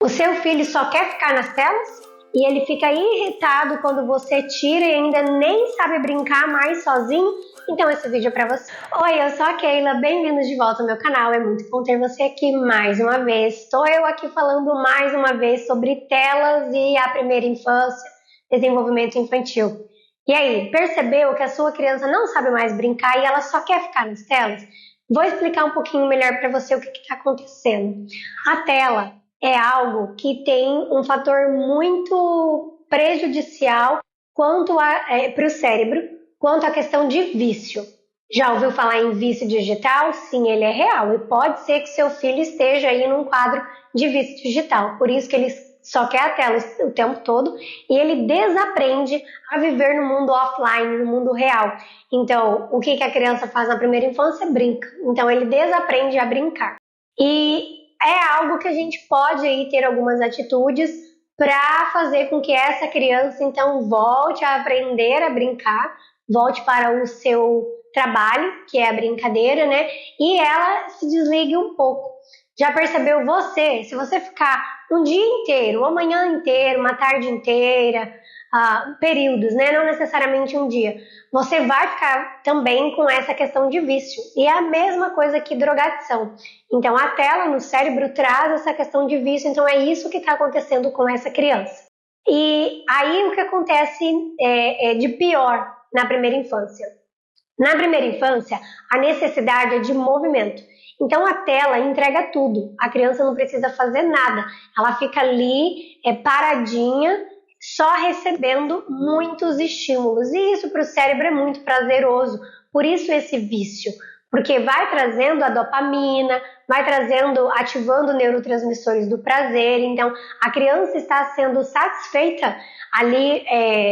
O seu filho só quer ficar nas telas? E ele fica irritado quando você tira e ainda nem sabe brincar mais sozinho? Então esse vídeo é pra você. Oi, eu sou a Keila, bem-vindos de volta ao meu canal, é muito bom ter você aqui mais uma vez. Estou eu aqui falando mais uma vez sobre telas e a primeira infância, desenvolvimento infantil. E aí, percebeu que a sua criança não sabe mais brincar e ela só quer ficar nas telas? Vou explicar um pouquinho melhor para você o que está acontecendo. A tela é algo que tem um fator muito prejudicial quanto para o cérebro, quanto à questão de vício. Já ouviu falar em vício digital? Sim, ele é real e pode ser que seu filho esteja aí num quadro de vício digital. Por isso que ele só quer a tela o tempo todo e ele desaprende a viver no mundo offline, no mundo real. Então, o que a criança faz na primeira infância? Brinca. Então, ele desaprende a brincar. E é algo que a gente pode aí ter algumas atitudes para fazer com que essa criança então volte a aprender a brincar, volte para o seu trabalho, que é a brincadeira, né? E ela se desligue um pouco. Já percebeu você? Se você ficar um dia inteiro, uma manhã inteira, uma tarde inteira, períodos, né? Não necessariamente um dia. Você vai ficar também com essa questão de vício. E é a mesma coisa que drogadição. Então, a tela no cérebro traz essa questão de vício. Então, é isso que está acontecendo com essa criança. E aí, o que acontece de pior na primeira infância? Na primeira infância, a necessidade é de movimento. Então, a tela entrega tudo. A criança não precisa fazer nada. Ela fica ali, paradinha, só recebendo muitos estímulos. E isso para o cérebro é muito prazeroso. Por isso esse vício. Porque vai trazendo a dopamina, vai ativando neurotransmissores do prazer. Então, a criança está sendo satisfeita ali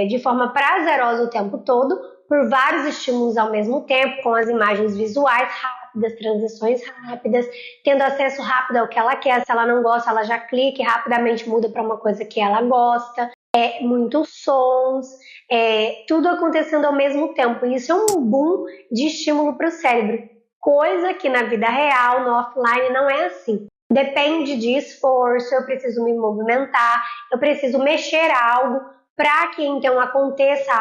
de forma prazerosa o tempo todo, por vários estímulos ao mesmo tempo, com as imagens visuais rápidas, transições rápidas, tendo acesso rápido ao que ela quer. Se ela não gosta, ela já clica e rapidamente muda para uma coisa que ela gosta. Muitos sons, tudo acontecendo ao mesmo tempo. Isso é um boom de estímulo para o cérebro, coisa que na vida real, no offline, não é assim. Depende de esforço, eu preciso me movimentar, eu preciso mexer algo para que então aconteça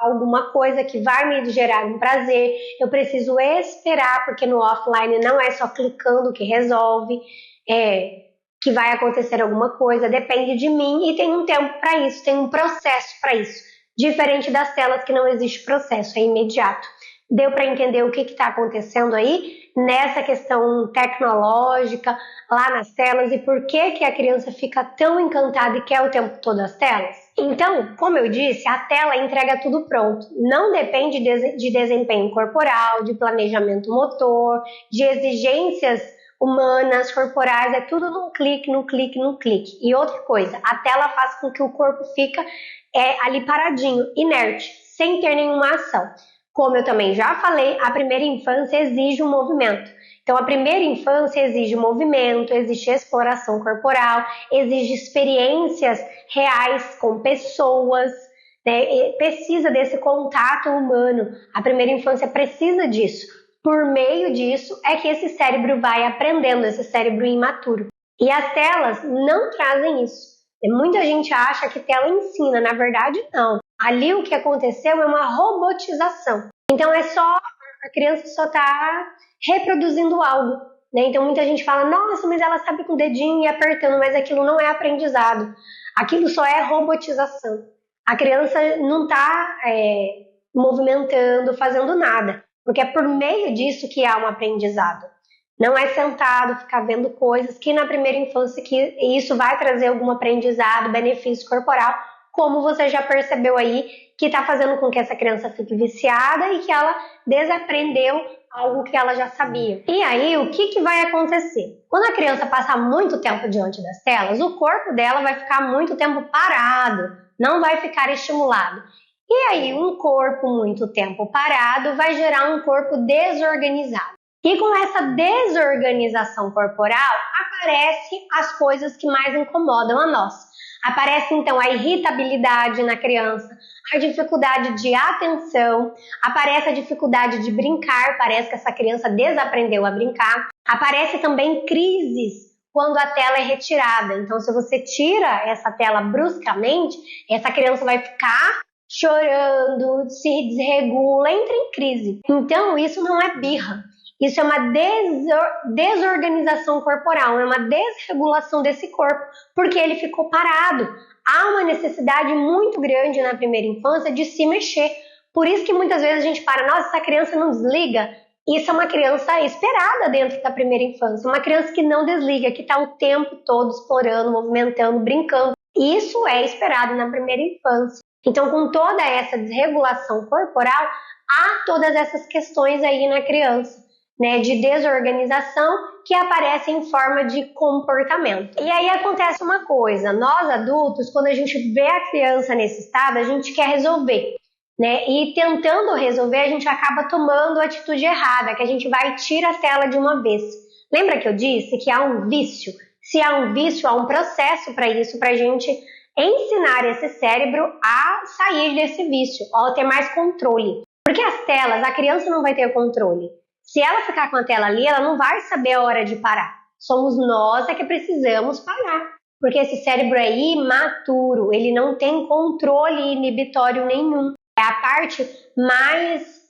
alguma coisa que vai me gerar um prazer. Eu preciso esperar, porque no offline não é só clicando que resolve, que vai acontecer alguma coisa, depende de mim e tem um tempo para isso, tem um processo para isso. Diferente das telas que não existe processo, é imediato. Deu para entender o que está acontecendo aí nessa questão tecnológica lá nas telas e por que a criança fica tão encantada e quer o tempo todo as telas? Então, como eu disse, a tela entrega tudo pronto. Não depende de desempenho corporal, de planejamento motor, de exigências humanas, corporais, é tudo num clique, num clique, num clique. E outra coisa, a tela faz com que o corpo fica ali paradinho, inerte, sem ter nenhuma ação. Como eu também já falei, a primeira infância exige um movimento. Então, a primeira infância exige movimento, exige exploração corporal, exige experiências reais com pessoas, né? Precisa desse contato humano. A primeira infância precisa disso. Por meio disso é que esse cérebro vai aprendendo, esse cérebro imaturo. E as telas não trazem isso. Muita gente acha que tela ensina, na verdade não. Ali o que aconteceu é uma robotização. Então a criança só está reproduzindo algo, né? Então muita gente fala, nossa, mas ela sabe com o dedinho e apertando, mas aquilo não é aprendizado. Aquilo só é robotização. A criança não está movimentando, fazendo nada. Porque é por meio disso que há um aprendizado. Não é sentado, ficar vendo coisas que na primeira infância que isso vai trazer algum aprendizado, benefício corporal, como você já percebeu aí, que está fazendo com que essa criança fique viciada e que ela desaprendeu algo que ela já sabia. E aí, o que vai acontecer? Quando a criança passa muito tempo diante das telas, o corpo dela vai ficar muito tempo parado, não vai ficar estimulado. E aí, um corpo muito tempo parado vai gerar um corpo desorganizado. E com essa desorganização corporal, aparecem as coisas que mais incomodam a nós. Aparece então a irritabilidade na criança, a dificuldade de atenção, aparece a dificuldade de brincar, parece que essa criança desaprendeu a brincar. Aparece também crises quando a tela é retirada. Então, se você tira essa tela bruscamente, essa criança vai ficar chorando, se desregula, entra em crise. Então, isso não é birra. Isso é uma desorganização corporal, é uma desregulação desse corpo, porque ele ficou parado. Há uma necessidade muito grande na primeira infância de se mexer. Por isso que muitas vezes a gente para, nossa, essa criança não desliga. Isso é uma criança esperada dentro da primeira infância, uma criança que não desliga, que está o tempo todo explorando, movimentando, brincando. Isso é esperado na primeira infância. Então, com toda essa desregulação corporal, há todas essas questões aí na criança, né, de desorganização que aparecem em forma de comportamento. E aí acontece uma coisa, nós adultos, quando a gente vê a criança nesse estado, a gente quer resolver, né? E tentando resolver, a gente acaba tomando a atitude errada, que a gente vai e tira a tela de uma vez. Lembra que eu disse que há um vício? Se há um vício, há um processo para isso, para a gente ensinar esse cérebro a sair desse vício, a ter mais controle. Porque as telas, a criança não vai ter controle. Se ela ficar com a tela ali, ela não vai saber a hora de parar. Somos nós que precisamos parar. Porque esse cérebro é imaturo, ele não tem controle inibitório nenhum. É a parte mais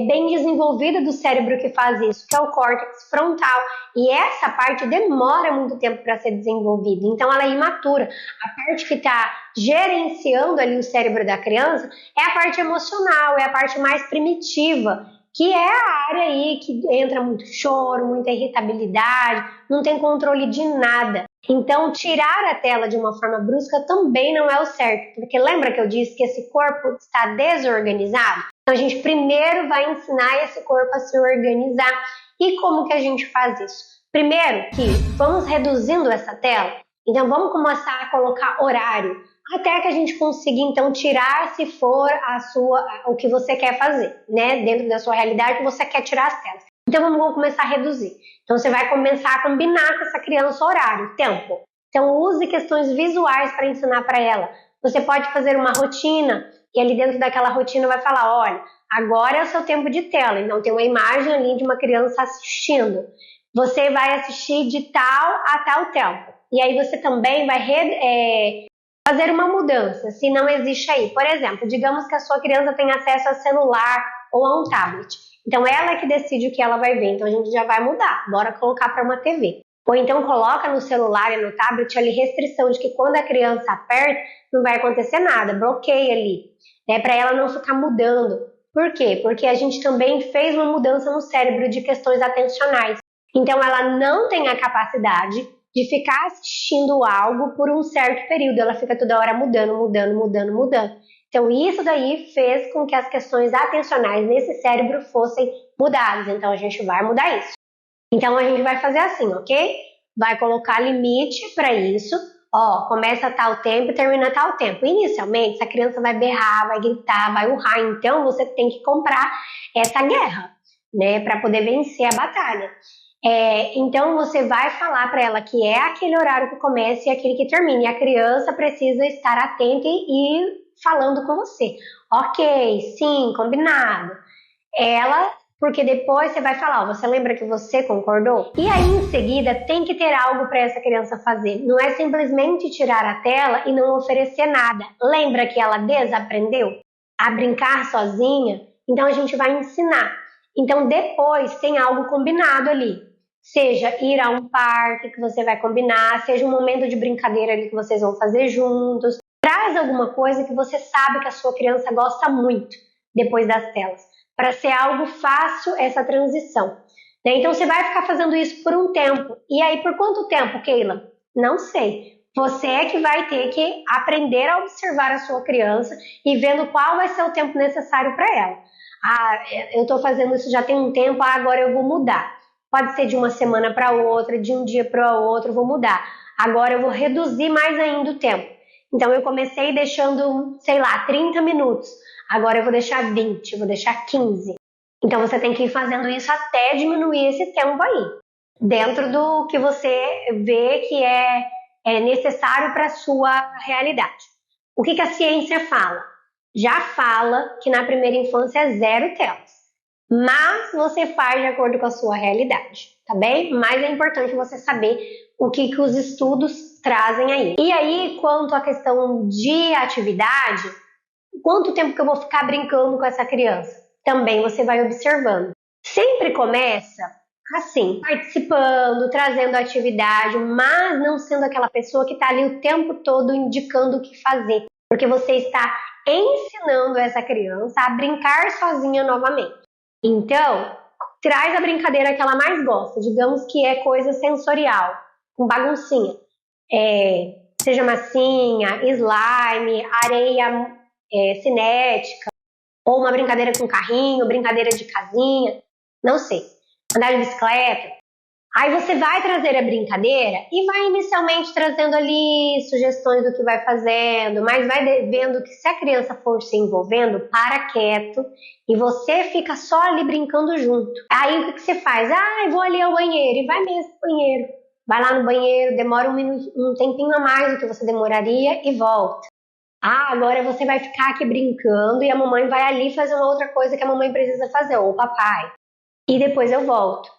bem desenvolvida do cérebro que faz isso, que é o córtex frontal. E essa parte demora muito tempo para ser desenvolvida. Então ela é imatura. A parte que está gerenciando ali o cérebro da criança é a parte emocional, é a parte mais primitiva, que é a área aí que entra muito choro, muita irritabilidade, não tem controle de nada. Então, tirar a tela de uma forma brusca também não é o certo, porque lembra que eu disse que esse corpo está desorganizado? Então, a gente primeiro vai ensinar esse corpo a se organizar. E como que a gente faz isso? Primeiro que vamos reduzindo essa tela, então vamos começar a colocar horário, até que a gente consiga então tirar, se for o que você quer fazer, né? Dentro da sua realidade, você quer tirar as telas. Então vamos começar a reduzir. Então você vai começar a combinar com essa criança horário, tempo. Então use questões visuais para ensinar para ela. Você pode fazer uma rotina e ali dentro daquela rotina vai falar, olha, agora é o seu tempo de tela. Então tem uma imagem ali de uma criança assistindo. Você vai assistir de tal a tal tempo. E aí você também vai fazer uma mudança, se não existe aí. Por exemplo, digamos que a sua criança tem acesso a celular ou a um tablet. Então, ela é que decide o que ela vai ver. Então, a gente já vai mudar. Bora colocar para uma TV. Ou então, coloca no celular e no tablet ali restrição de que quando a criança aperta, não vai acontecer nada. Bloqueia ali, né? Para ela não ficar mudando. Por quê? Porque a gente também fez uma mudança no cérebro de questões atencionais. Então, ela não tem a capacidade de ficar assistindo algo por um certo período. Ela fica toda hora mudando. Então, isso daí fez com que as questões atencionais nesse cérebro fossem mudadas. Então, a gente vai mudar isso. Então, a gente vai fazer assim, ok? Vai colocar limite para isso. Ó, começa tal tempo e termina tal tempo. Inicialmente, essa criança vai berrar, vai gritar, vai urrar. Então, você tem que comprar essa guerra, né? Para poder vencer a batalha. Então você vai falar para ela que é aquele horário que começa e aquele que termina. E a criança precisa estar atenta e falando com você. Ok, sim, combinado. Porque depois você vai falar, ó, você lembra que você concordou? E aí em seguida tem que ter algo para essa criança fazer. Não é simplesmente tirar a tela e não oferecer nada. Lembra que ela desaprendeu a brincar sozinha? Então a gente vai ensinar. Então depois tem algo combinado ali. Seja ir a um parque que você vai combinar, seja um momento de brincadeira ali que vocês vão fazer juntos. Traz alguma coisa que você sabe que a sua criança gosta muito depois das telas, para ser algo fácil essa transição. Então você vai ficar fazendo isso por um tempo. E aí por quanto tempo, Keila? Não sei. Você é que vai ter que aprender a observar a sua criança e vendo qual vai ser o tempo necessário para ela. Eu estou fazendo isso já tem um tempo, agora eu vou mudar. Pode ser de uma semana para outra, de um dia para outro, vou mudar. Agora eu vou reduzir mais ainda o tempo. Então eu comecei deixando, 30 minutos. Agora eu vou deixar 20, vou deixar 15. Então você tem que ir fazendo isso até diminuir esse tempo aí. Dentro do que você vê que é necessário para a sua realidade. O que a ciência fala? Já fala que na primeira infância é 0 telas. mas você faz de acordo com a sua realidade, tá bem? Mas é importante você saber o que os estudos trazem aí. E aí, quanto à questão de atividade, quanto tempo que eu vou ficar brincando com essa criança? Também você vai observando. Sempre começa assim, participando, trazendo atividade, mas não sendo aquela pessoa que está ali o tempo todo indicando o que fazer, porque você está ensinando essa criança a brincar sozinha novamente. Então, traz a brincadeira que ela mais gosta, digamos que é coisa sensorial, com baguncinha. Seja massinha, slime, areia cinética, ou uma brincadeira com carrinho, brincadeira de casinha, não sei, andar de bicicleta. Aí você vai trazer a brincadeira e vai inicialmente trazendo ali sugestões do que vai fazendo, mas vai vendo que se a criança for se envolvendo, para quieto e você fica só ali brincando junto. Aí o que você faz? Eu vou ali ao banheiro e vai mesmo pro banheiro. Vai lá no banheiro, demora um tempinho a mais do que você demoraria e volta. Agora você vai ficar aqui brincando e a mamãe vai ali fazer uma outra coisa que a mamãe precisa fazer, ou o papai. E depois eu volto.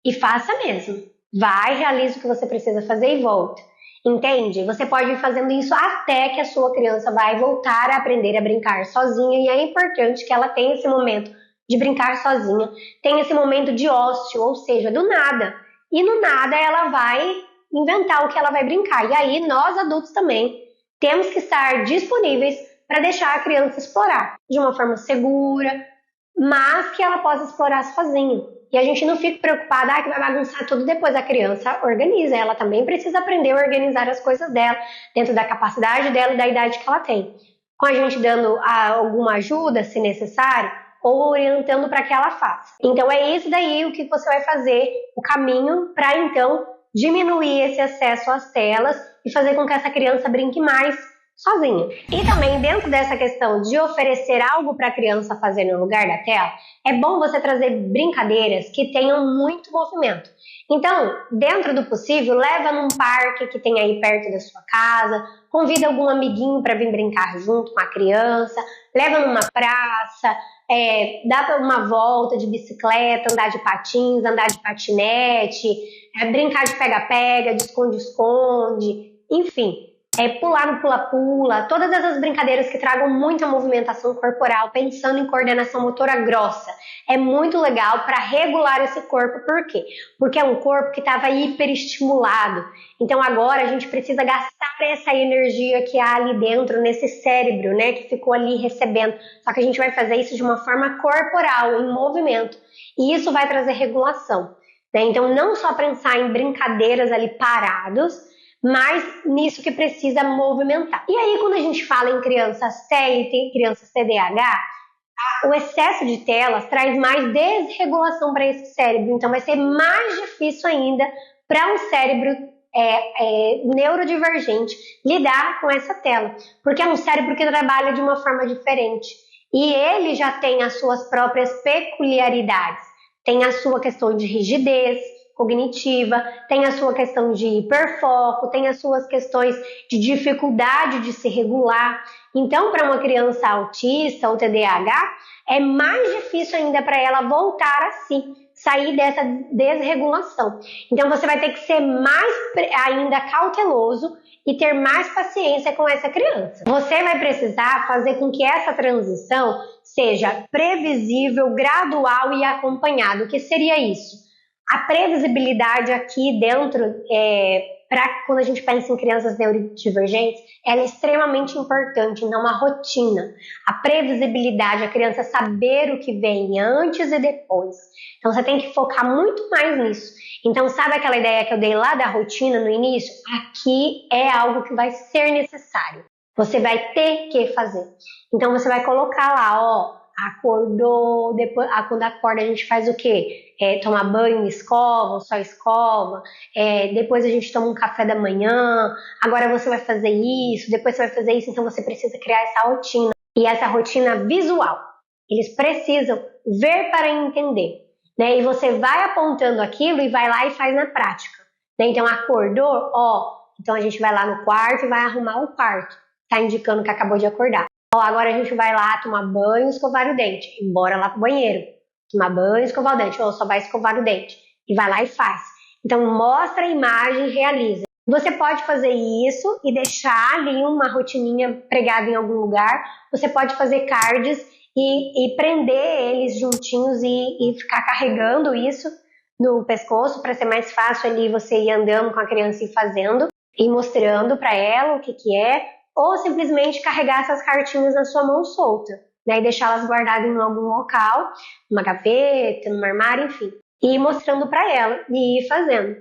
E faça mesmo. Vai, realiza o que você precisa fazer e volta. Entende? Você pode ir fazendo isso até que a sua criança vai voltar a aprender a brincar sozinha, e é importante que ela tenha esse momento de brincar sozinha, tenha esse momento de ócio, ou seja, do nada. E no nada ela vai inventar o que ela vai brincar. E aí nós adultos também temos que estar disponíveis para deixar a criança explorar de uma forma segura, mas que ela possa explorar sozinha. E a gente não fica preocupada que vai bagunçar tudo depois. A criança organiza, ela também precisa aprender a organizar as coisas dela, dentro da capacidade dela e da idade que ela tem. Com a gente dando alguma ajuda, se necessário, ou orientando para que ela faça. Então é isso daí o que você vai fazer, o caminho para então diminuir esse acesso às telas e fazer com que essa criança brinque mais sozinha. E também dentro dessa questão de oferecer algo para a criança fazer no lugar da tela, é bom você trazer brincadeiras que tenham muito movimento. Então, dentro do possível, leva num parque que tem aí perto da sua casa, convida algum amiguinho para vir brincar junto com a criança, leva numa praça, dá uma volta de bicicleta, andar de patins, andar de patinete, brincar de pega-pega, de esconde-esconde, enfim. Pular no pula-pula, todas essas brincadeiras que tragam muita movimentação corporal, pensando em coordenação motora grossa. É muito legal para regular esse corpo. Por quê? Porque é um corpo que estava hiperestimulado. Então agora a gente precisa gastar essa energia que há ali dentro, nesse cérebro, né, que ficou ali recebendo. Só que a gente vai fazer isso de uma forma corporal, em movimento. E isso vai trazer regulação, né? Então não só pensar em brincadeiras ali parados, mas nisso que precisa movimentar. E aí, quando a gente fala em crianças TEA, crianças TDAH, o excesso de telas traz mais desregulação para esse cérebro. Então, vai ser mais difícil ainda para um cérebro neurodivergente lidar com essa tela, porque é um cérebro que trabalha de uma forma diferente. E ele já tem as suas próprias peculiaridades. Tem a sua questão de rigidez cognitiva, tem a sua questão de hiperfoco, tem as suas questões de dificuldade de se regular. Então, para uma criança autista ou TDAH, é mais difícil ainda para ela voltar a si, sair dessa desregulação. Então, você vai ter que ser mais ainda cauteloso e ter mais paciência com essa criança. Você vai precisar fazer com que essa transição seja previsível, gradual e acompanhado. O que seria isso? A previsibilidade aqui dentro, para quando a gente pensa em crianças neurodivergentes, ela é extremamente importante, não a rotina. A previsibilidade, a criança saber o que vem antes e depois. Então você tem que focar muito mais nisso. Então sabe aquela ideia que eu dei lá da rotina no início? Aqui é algo que vai ser necessário. Você vai ter que fazer. Então você vai colocar lá, acordou, depois, quando acorda a gente faz o quê? Toma banho, escova, só escova, depois a gente toma um café da manhã, agora você vai fazer isso, depois você vai fazer isso, então você precisa criar essa rotina, e essa rotina visual, eles precisam ver para entender, né? E você vai apontando aquilo e vai lá e faz na prática, né? Então acordou, então a gente vai lá no quarto e vai arrumar o quarto, tá indicando que acabou de acordar. Agora a gente vai lá tomar banho, escovar o dente e bora lá pro banheiro. tomar banho, escovar o dente, ou só vai escovar o dente. E vai lá e faz. Então mostra a imagem e realiza. Você pode fazer isso e deixar ali uma rotininha pregada em algum lugar. Você pode fazer cards e prender eles juntinhos e ficar carregando isso no pescoço para ser mais fácil ali você ir andando com a criança e fazendo e mostrando para ela o que é, ou simplesmente carregar essas cartinhas na sua mão solta, né, e deixá-las guardadas em algum local, numa gaveta, num armário, enfim, e ir mostrando para ela e ir fazendo.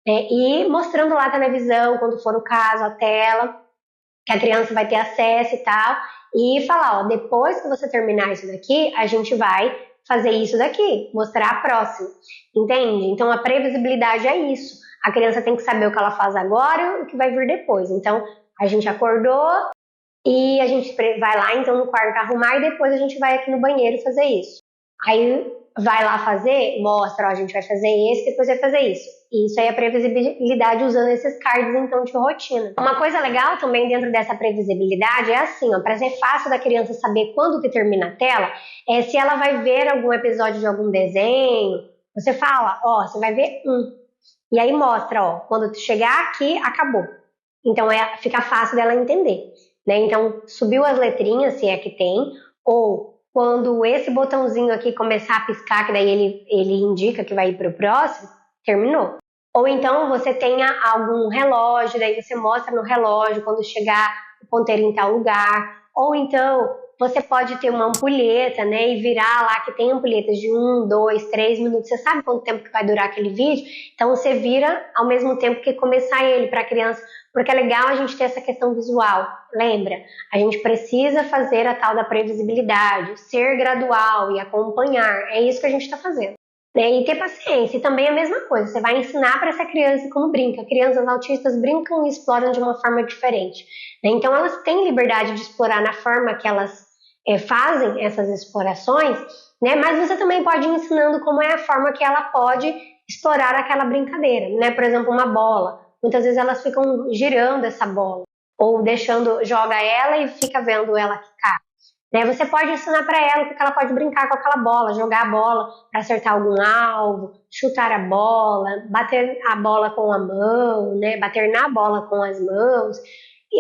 E mostrando lá a televisão, quando for o caso, a tela, que a criança vai ter acesso e tal, e falar, ó, depois que você terminar isso daqui, a gente vai fazer isso daqui, mostrar a próxima, entende? Então a previsibilidade é isso, a criança tem que saber o que ela faz agora e o que vai vir depois. Então a gente acordou e a gente vai lá então no quarto arrumar e depois a gente vai aqui no banheiro fazer isso. Aí vai lá fazer, mostra, ó, a gente vai fazer esse, depois vai fazer isso. E isso aí é previsibilidade usando esses cards então de rotina. Uma coisa legal também dentro dessa previsibilidade é assim, ó, para ser fácil da criança saber quando que termina a tela, é se ela vai ver algum episódio de algum desenho, você fala, ó, você vai ver e aí mostra, ó, quando tu chegar aqui, acabou. Então fica fácil dela entender, né? Então subiu as letrinhas, se é que tem, ou quando esse botãozinho aqui começar a piscar, que daí ele indica que vai ir para o próximo, terminou. Ou então você tenha algum relógio, daí você mostra no relógio quando chegar o ponteiro em tal lugar. Ou então você pode ter uma ampulheta, né, e virar lá que tem ampulhetas de 1, 2, 3 minutos. Você sabe quanto tempo que vai durar aquele vídeo? Então você vira ao mesmo tempo que começar ele para a criança, porque é legal a gente ter essa questão visual. Lembra? A gente precisa fazer a tal da previsibilidade, ser gradual e acompanhar. É isso que a gente está fazendo. E ter paciência. E também a mesma coisa, você vai ensinar para essa criança como brinca. Crianças autistas brincam e exploram de uma forma diferente. Então elas têm liberdade de explorar na forma que elas fazem essas explorações, né? Mas você também pode ir ensinando como é a forma que ela pode explorar aquela brincadeira, né? Por exemplo, uma bola. Muitas vezes elas ficam girando essa bola ou joga ela e fica vendo ela quicar. Né? Você pode ensinar para ela que ela pode brincar com aquela bola, jogar a bola para acertar algum alvo, chutar a bola, bater a bola com a mão, né? Bater na bola com as mãos,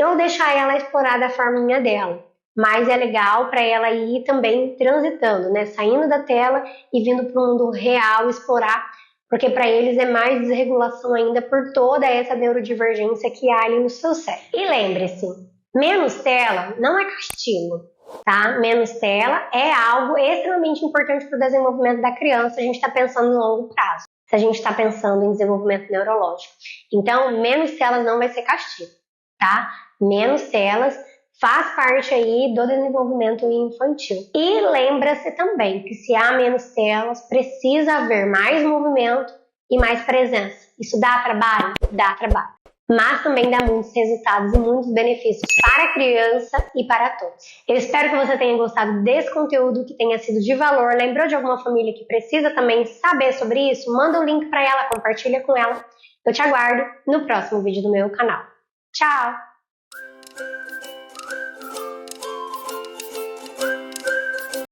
ou deixar ela explorar da forminha dela. Mas é legal para ela ir também transitando, né? Saindo da tela e vindo para o mundo real explorar, porque para eles é mais desregulação ainda por toda essa neurodivergência que há ali no seu cérebro. E lembre-se, menos tela não é castigo, tá? Menos tela é algo extremamente importante para o desenvolvimento da criança. A gente está pensando em longo prazo, se a gente está pensando em desenvolvimento neurológico. Então, menos telas não vai ser castigo, tá? Menos telas faz parte aí do desenvolvimento infantil. E lembra-se também que se há menos telas, precisa haver mais movimento e mais presença. Isso dá trabalho? Dá trabalho. Mas também dá muitos resultados e muitos benefícios para a criança e para todos. Eu espero que você tenha gostado desse conteúdo, que tenha sido de valor. Lembrou de alguma família que precisa também saber sobre isso? Manda um link para ela, compartilha com ela. Eu te aguardo no próximo vídeo do meu canal. Tchau!